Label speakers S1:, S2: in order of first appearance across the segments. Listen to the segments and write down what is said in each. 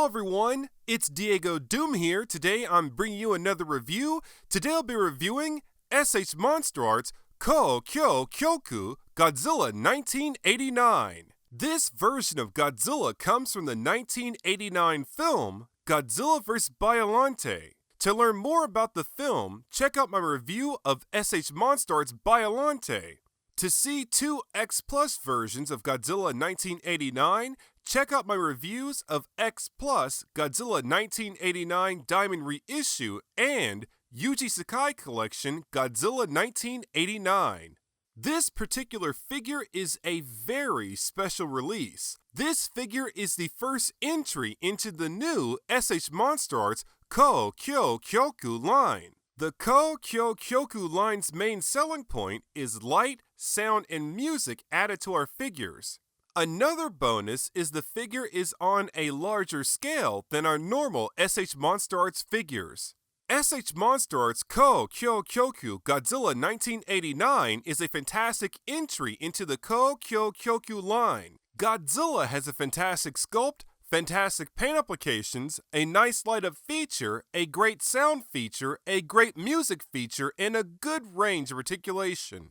S1: everyone, it's DiegoDoom here. Today I'm bringing you another review. Today I'll be reviewing S.H.MonsterArts Kou Kyou Kyoku Godzilla 1989. This version of Godzilla comes from the 1989 film Godzilla vs. Biollante. To learn more about the film, check out my review of S.H.MonsterArts Biollante. To see two X Plus versions of Godzilla 1989, check out my reviews of X Plus Godzilla 1989 Diamond Reissue and Yuji Sakai Collection Godzilla 1989. This particular figure is a very special release. This figure is the first entry into the new S.H.MonsterArts Kou Kyou Kyoku line. The Kou Kyou Kyoku line's main selling point is light, sound, and music added to our figures. Another bonus is the figure is on a larger scale than our normal S.H.MonsterArts figures. S.H.MonsterArts Kou Kyou Kyoku Godzilla 1989 is a fantastic entry into the Kou Kyou Kyoku line. Godzilla has a fantastic sculpt, fantastic paint applications, a nice light-up feature, a great sound feature, a great music feature, and a good range of articulation.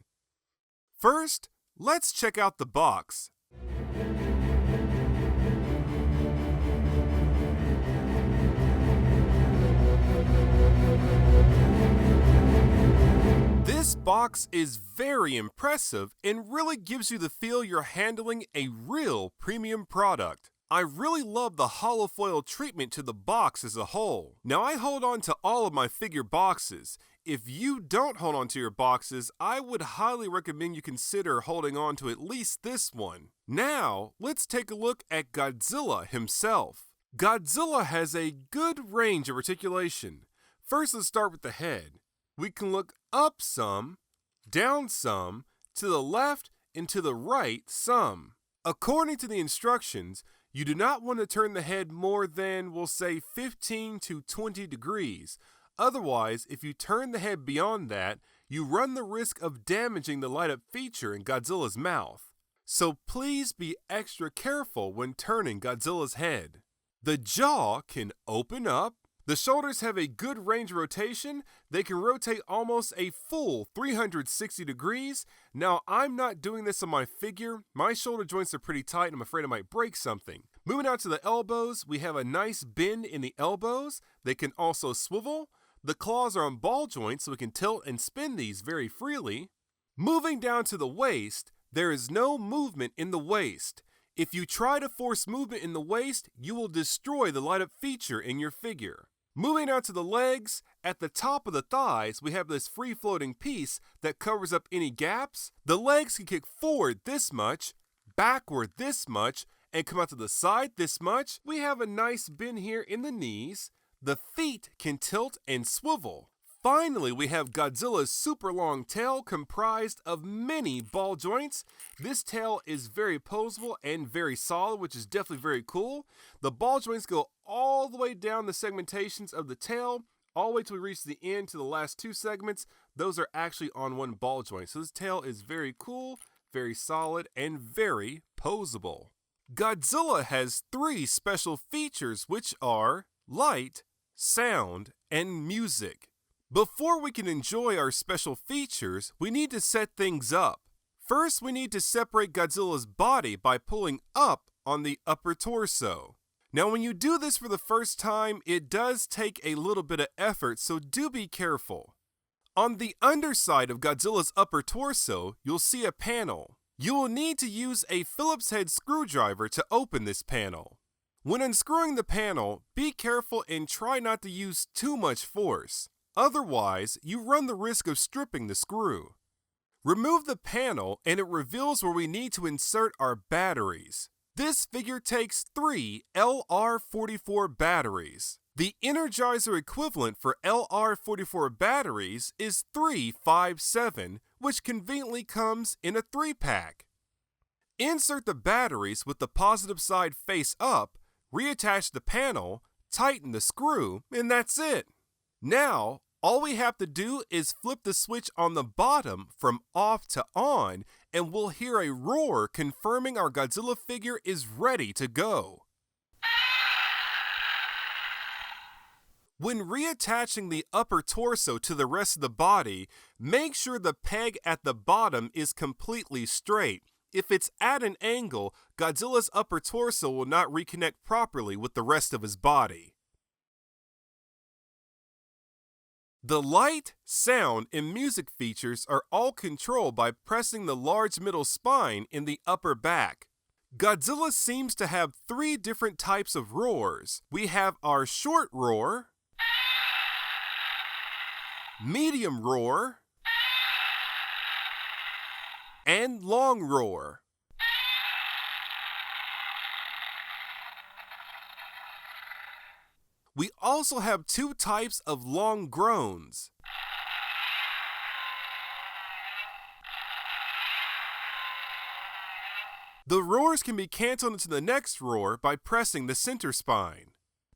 S1: First, let's check out the box. This box is very impressive and really gives you the feel you're handling a real premium product. I really love the hollow foil treatment to the box as a whole. Now I hold on to all of my figure boxes. If you don't hold on to your boxes, I would highly recommend you consider holding on to at least this one. Now, let's take a look at Godzilla himself. Godzilla has a good range of articulation. First, let's start with the head. We can look up some, down some, to the left and to the right some. According to the instructions, you do not want to turn the head more than, we'll say, 15 to 20 degrees. Otherwise, if you turn the head beyond that, you run the risk of damaging the light-up feature in Godzilla's mouth. So please be extra careful when turning Godzilla's head. The jaw can open up. The shoulders have a good range of rotation. They can rotate almost a full 360 degrees. Now, I'm not doing this on my figure. My shoulder joints are pretty tight and I'm afraid I might break something. Moving out to the elbows, we have a nice bend in the elbows. They can also swivel. The claws are on ball joints so we can tilt and spin these very freely. Moving down to the waist, there is no movement in the waist. If you try to force movement in the waist, you will destroy the light-up feature in your figure. Moving out to the legs, at the top of the thighs, we have this free-floating piece that covers up any gaps. The legs can kick forward this much, backward this much, and come out to the side this much. We have a nice bend here in the knees. The feet can tilt and swivel. Finally, we have Godzilla's super long tail comprised of many ball joints. This tail is very posable and very solid, which is definitely very cool. The ball joints go all the way down the segmentations of the tail, all the way till we reach the end to the last two segments. Those are actually on one ball joint. So this tail is very cool, very solid, and very posable. Godzilla has three special features, which are light, sound, and music. Before we can enjoy our special features, we need to set things up. First, we need to separate Godzilla's body by pulling up on the upper torso. Now, when you do this for the first time, it does take a little bit of effort, so do be careful. On the underside of Godzilla's upper torso, you'll see a panel. You will need to use a Phillips head screwdriver to open this panel. When unscrewing the panel, be careful and try not to use too much force. Otherwise, you run the risk of stripping the screw. Remove the panel and it reveals where we need to insert our batteries. This figure takes 3 LR44 batteries. The Energizer equivalent for LR44 batteries is 357, which conveniently comes in a 3-pack. Insert the batteries with the positive side face up, reattach the panel, tighten the screw, and that's it. Now, all we have to do is flip the switch on the bottom from off to on, and we'll hear a roar confirming our Godzilla figure is ready to go. When reattaching the upper torso to the rest of the body, make sure the peg at the bottom is completely straight. If it's at an angle, Godzilla's upper torso will not reconnect properly with the rest of his body. The light, sound, and music features are all controlled by pressing the large middle spine in the upper back. Godzilla seems to have 3 different types of roars. We have our short roar, medium roar, and long roar. We also have 2 types of long groans. The roars can be canceled into the next roar by pressing the center spine.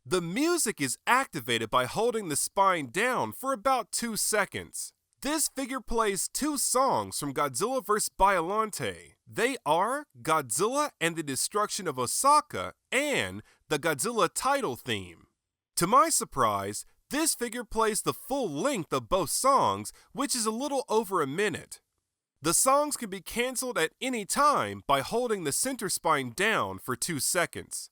S1: The music is activated by holding the spine down for about 2 seconds. This figure plays 2 songs from Godzilla vs. Biollante. They are Godzilla and the Destruction of Osaka and the Godzilla title theme. To my surprise, this figure plays the full length of both songs, which is a little over a minute. The songs can be canceled at any time by holding the center spine down for 2 seconds.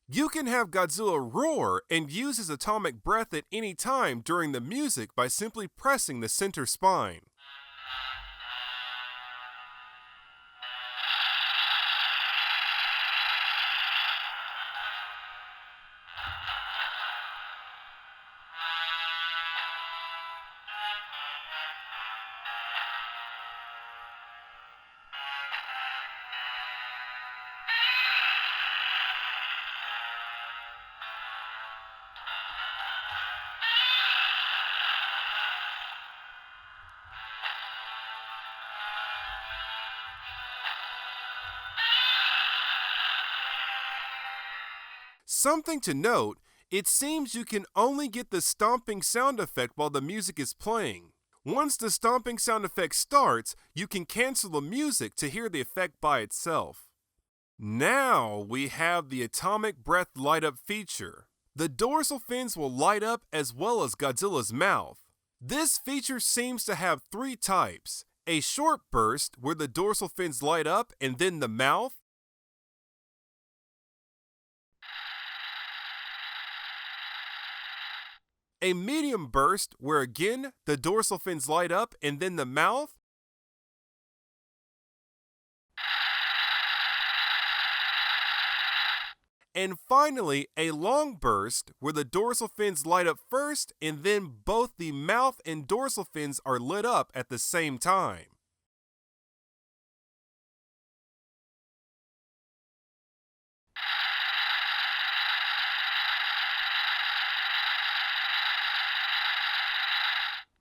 S1: You can have Godzilla roar and use his atomic breath at any time during the music by simply pressing the center spine. Something to note, it seems you can only get the stomping sound effect while the music is playing. Once the stomping sound effect starts, you can cancel the music to hear the effect by itself. Now we have the atomic breath light up feature. The dorsal fins will light up as well as Godzilla's mouth. This feature seems to have 3 types: a short burst where the dorsal fins light up and then the mouth, a medium burst where again the dorsal fins light up and then the mouth, and finally a long burst where the dorsal fins light up first and then both the mouth and dorsal fins are lit up at the same time.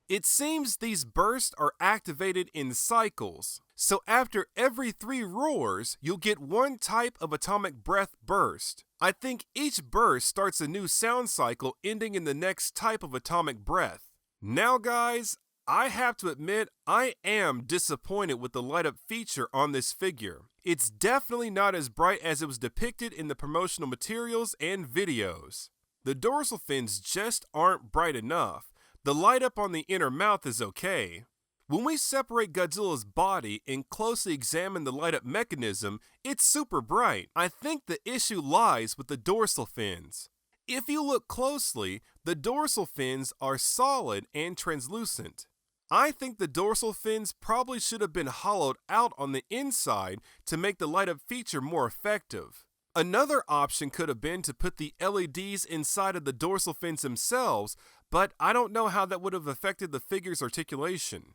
S1: It seems these bursts are activated in cycles, so after every 3 roars, you'll get 1 type of atomic breath burst. I think each burst starts a new sound cycle ending in the next type of atomic breath. Now guys, I have to admit I am disappointed with the light up feature on this figure. It's definitely not as bright as it was depicted in the promotional materials and videos. The dorsal fins just aren't bright enough. The light up on the inner mouth is okay. When we separate Godzilla's body and closely examine the light up mechanism, it's super bright. I think the issue lies with the dorsal fins. If you look closely, the dorsal fins are solid and translucent. I think the dorsal fins probably should have been hollowed out on the inside to make the light up feature more effective. Another option could have been to put the LEDs inside of the dorsal fins themselves, but I don't know how that would have affected the figure's articulation.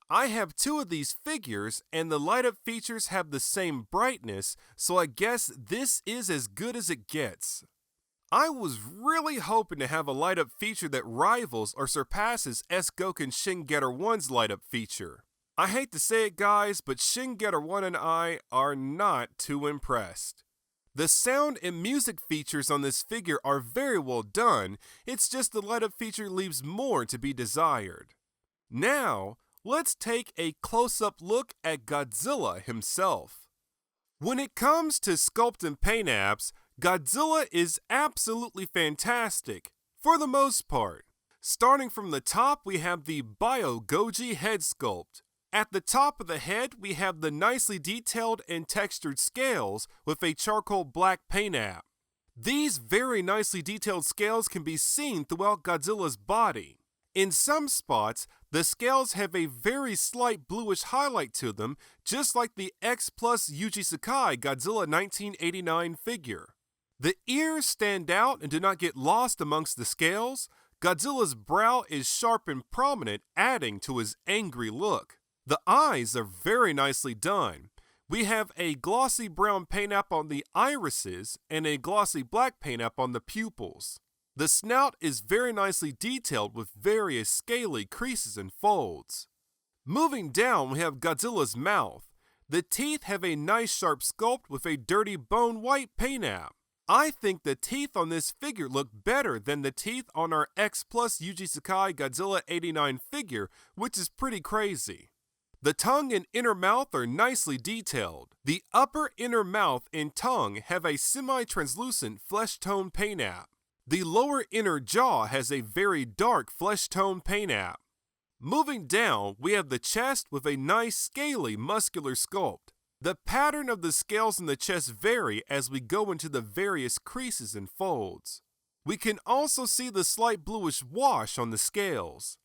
S1: I have two of these figures, and the light-up features have the same brightness, so I guess this is as good as it gets. I was really hoping to have a light-up feature that rivals or surpasses S.Goku Shin Getter 1's light-up feature. I hate to say it, guys, but Shin Getter 1 and I are not too impressed. The sound and music features on this figure are very well done, it's just the light-up feature leaves more to be desired. Now, let's take a close-up look at Godzilla himself. When it comes to sculpt and paint apps, Godzilla is absolutely fantastic, for the most part. Starting from the top, we have the Bio-Goji head sculpt. At the top of the head, we have the nicely detailed and textured scales with a charcoal black paint app. These very nicely detailed scales can be seen throughout Godzilla's body. In some spots, the scales have a very slight bluish highlight to them, just like the X Plus Yuji Sakai Godzilla 1989 figure. The ears stand out and do not get lost amongst the scales. Godzilla's brow is sharp and prominent, adding to his angry look. The eyes are very nicely done. We have a glossy brown paint app on the irises and a glossy black paint app on the pupils. The snout is very nicely detailed with various scaly creases and folds. Moving down, we have Godzilla's mouth. The teeth have a nice sharp sculpt with a dirty bone white paint app. I think the teeth on this figure look better than the teeth on our X Plus Yuji Sakai Godzilla 89 figure, which is pretty crazy. The tongue and inner mouth are nicely detailed. The upper inner mouth and tongue have a semi-translucent flesh tone paint app. The lower inner jaw has a very dark flesh tone paint app. Moving down, we have the chest with a nice scaly muscular sculpt. The pattern of the scales in the chest vary as we go into the various creases and folds. We can also see the slight bluish wash on the scales.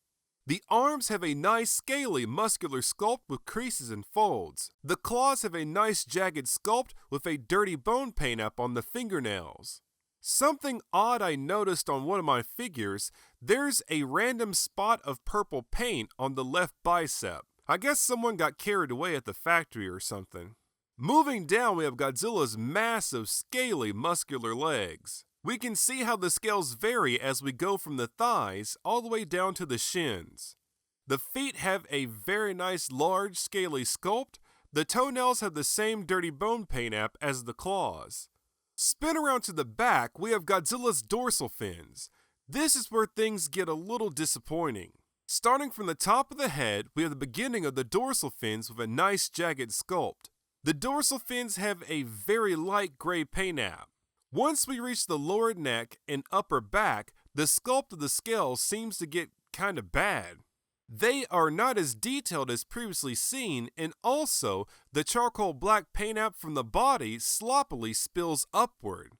S1: The arms have a nice scaly muscular sculpt with creases and folds. The claws have a nice jagged sculpt with a dirty bone paint up on the fingernails. Something odd I noticed on one of my figures, there's a random spot of purple paint on the left bicep. I guess someone got carried away at the factory or something. Moving down, we have Godzilla's massive scaly muscular legs. We can see how the scales vary as we go from the thighs all the way down to the shins. The feet have a very nice large scaly sculpt. The toenails have the same dirty bone paint app as the claws. Spin around to the back, we have Godzilla's dorsal fins. This is where things get a little disappointing. Starting from the top of the head, we have the beginning of the dorsal fins with a nice jagged sculpt. The dorsal fins have a very light gray paint app. Once we reach the lower neck and upper back, the sculpt of the scales seems to get kind of bad. They are not as detailed as previously seen, and also the charcoal black paint app from the body sloppily spills upward.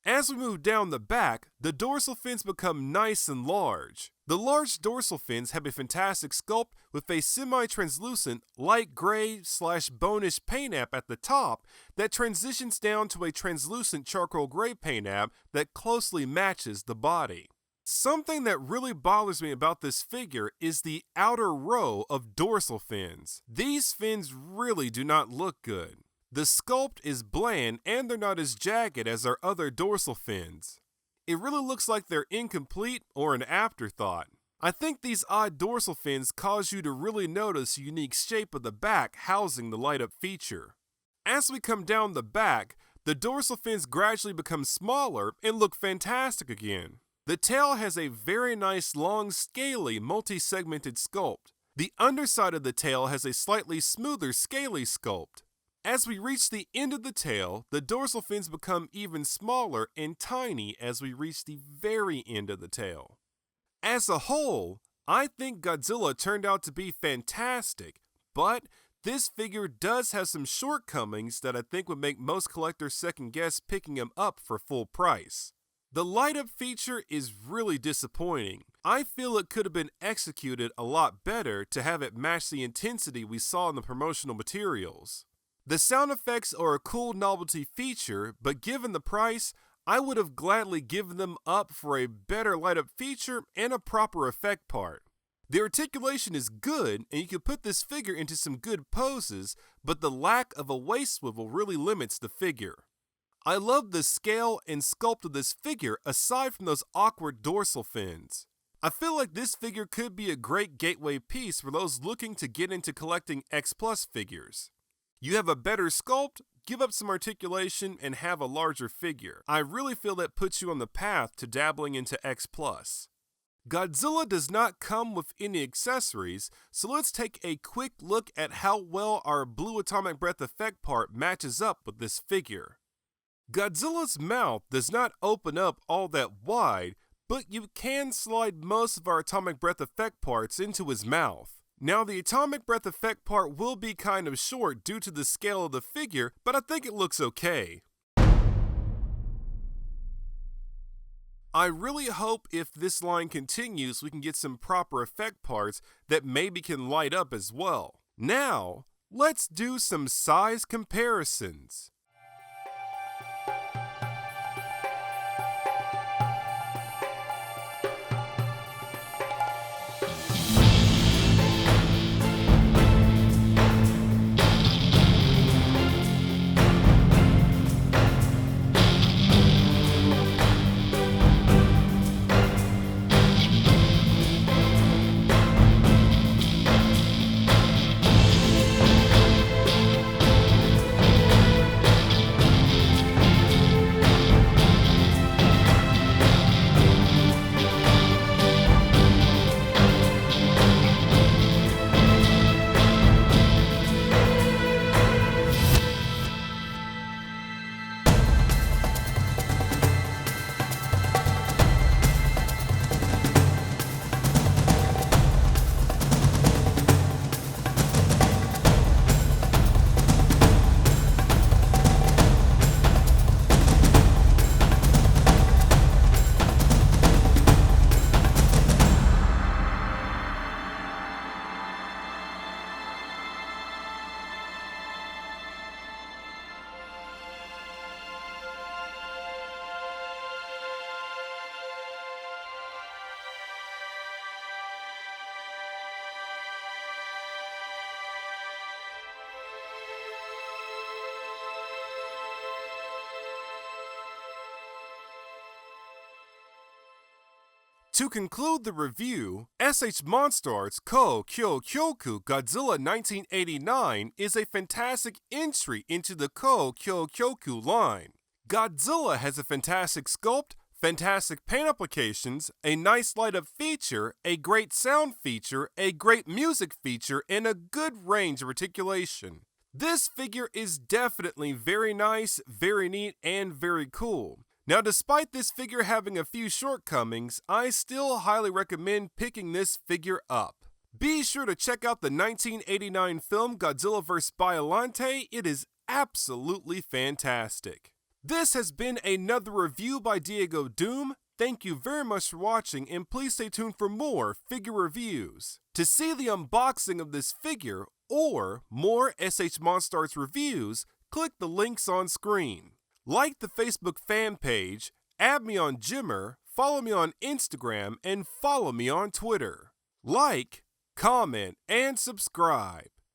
S1: As we move down the back, the dorsal fins become nice and large. The large dorsal fins have a fantastic sculpt with a semi-translucent light gray/bonish paint app at the top that transitions down to a translucent charcoal gray paint app that closely matches the body. Something that really bothers me about this figure is the outer row of dorsal fins. These fins really do not look good. The sculpt is bland and they're not as jagged as our other dorsal fins. It really looks like they're incomplete or an afterthought. I think these odd dorsal fins cause you to really notice the unique shape of the back housing the light-up feature. As we come down the back, the dorsal fins gradually become smaller and look fantastic again. The tail has a very nice long scaly multi-segmented sculpt. The underside of the tail has a slightly smoother scaly sculpt. As we reach the end of the tail, the dorsal fins become even smaller and tiny as we reach the very end of the tail. As a whole, I think Godzilla turned out to be fantastic, but this figure does have some shortcomings that I think would make most collectors second guess picking him up for full price. The light-up feature is really disappointing. I feel it could have been executed a lot better to have it match the intensity we saw in the promotional materials. The sound effects are a cool novelty feature, but given the price, I would have gladly given them up for a better light-up feature and a proper effect part. The articulation is good, and you can put this figure into some good poses, but the lack of a waist swivel really limits the figure. I love the scale and sculpt of this figure aside from those awkward dorsal fins. I feel like this figure could be a great gateway piece for those looking to get into collecting X Plus figures. You have a better sculpt, give up some articulation, and have a larger figure. I really feel that puts you on the path to dabbling into X Plus. Godzilla does not come with any accessories, so let's take a quick look at how well our blue atomic breath effect part matches up with this figure. Godzilla's mouth does not open up all that wide, but you can slide most of our atomic breath effect parts into his mouth. Now the atomic breath effect part will be kind of short due to the scale of the figure, but I think it looks okay. I really hope if this line continues we can get some proper effect parts that maybe can light up as well. Now, let's do some size comparisons. To conclude the review, S.H.MonsterArts Kou Kyou Kyoku Godzilla 1989 is a fantastic entry into the Kou Kyou Kyoku line. Godzilla has a fantastic sculpt, fantastic paint applications, a nice light-up feature, a great sound feature, a great music feature, and a good range of articulation. This figure is definitely very nice, very neat, and very cool. Now, despite this figure having a few shortcomings, I still highly recommend picking this figure up. Be sure to check out the 1989 film Godzilla vs. Biollante. It is absolutely fantastic. This has been another review by DiegoDoom. Thank you very much for watching, and please stay tuned for more figure reviews. To see the unboxing of this figure or more S.H.MonsterArts reviews, click the links on screen. Like the Facebook fan page, add me on Gemr, follow me on Instagram, and follow me on Twitter. Like, comment, and subscribe.